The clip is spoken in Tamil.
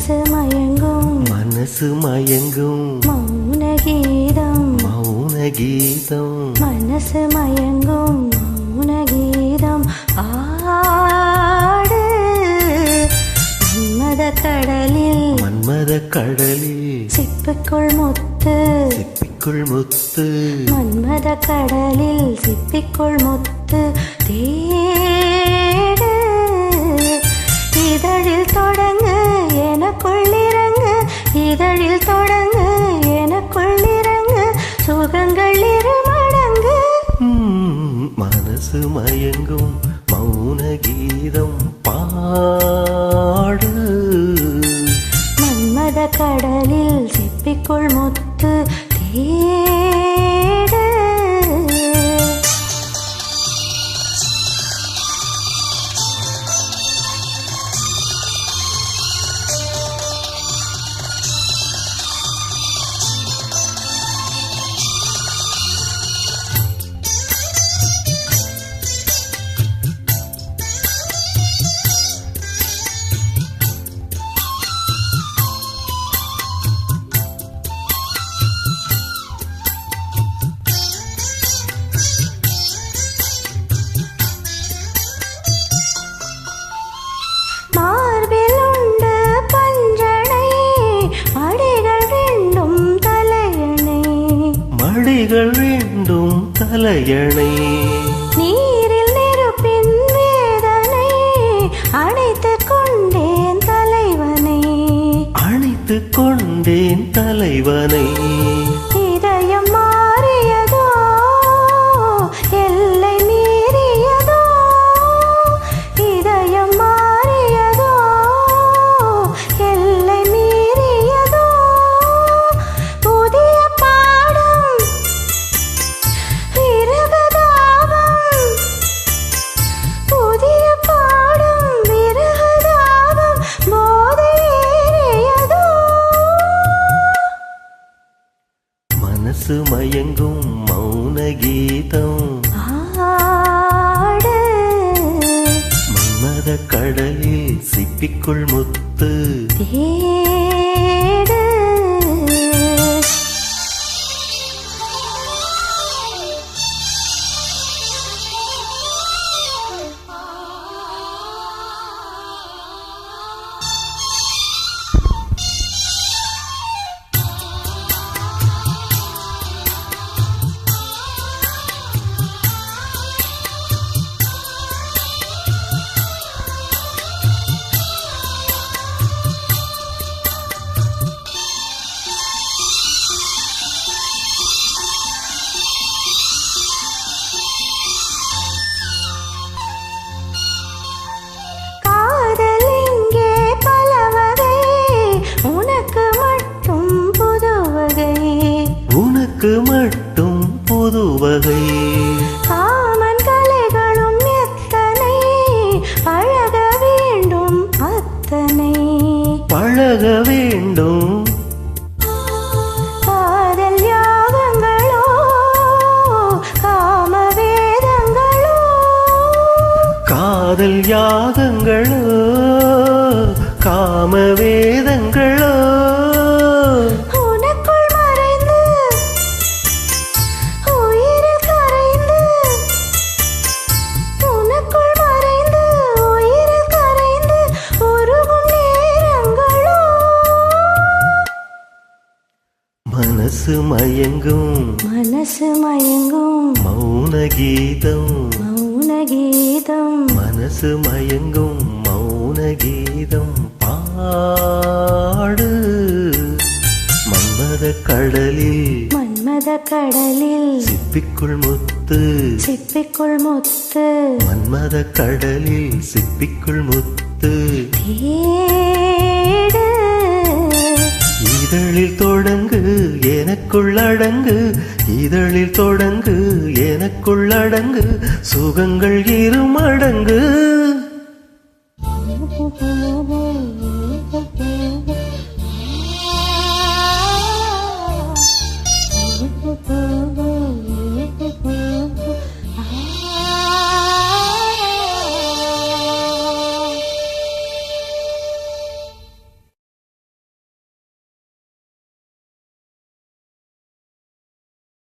மனசு மயங்கும் மனசு மயங்கும் மௌன கீதம் மௌன கீதம் மனசு மயங்கும் மௌன கீதம் ஆடு மன்மத கடலில் மன்மத கடலில் சிப்பிக்குள் முத்து சிப்பிக்குள் முத்து மன்மத கடலில் சிப்பிக்குள் முத்து தேடு இதழில் தொடங்கு எனக்குள் இறங்கு இதழில் தொடங்கு எனக்குள் இறங்கு சுகங்கள் இருமடங்கு மனசு மயங்கும் மௌன கீதம் பாடு மன்மத கடலில் சிப்பிக்குள் முத்து தேடு மடிகள் வேண்டும் தலையணை நீரில் நெருப்பின் வேதனை அணைத்துக் கொண்டேன் தலைவனை அணைத்துக் கொண்டேன் தலைவனை இதயம் மாறியதோ எல்லை மீறியதோ இதயம் மாறியதோ எல்லை மீறியதோ புதிய பாடம் விரகதாபம் புதிய பாடம் விரகதாபம் போதையேறியதோ மனசு மயங்கும் மௌன கீதம் ஆடு மன்மத கடலில் சிப்பிக்குள் முத்து தேடு உனக்கு மட்டும் புது வகை காமன் கலைகளும் எத்தனை பழக வேண்டும் அத்தனை பழக வேண்டும் காதல் யாகங்களோ காம வேதங்களோ காதல் யாகங்களோ காம வேதங்களோ மனசு மயங்கும் மனசு மயங்கும் மௌன கீதம் மௌன கீதம் மனசு மயங்கும் மௌன கீதம் பாடு மன்மத கடலில் மன்மத கடலில் சிப்பிக்குள் முத்து சிப்பிக்குள் முத்து மன்மத கடலில் சிப்பிக்குள் முத்து தேடு இதழில் தொடங்கு எனக்குள் அடங்கு இதழில் தொடங்கு எனக்குள் அடங்கு சுகங்கள் இருமடங்கு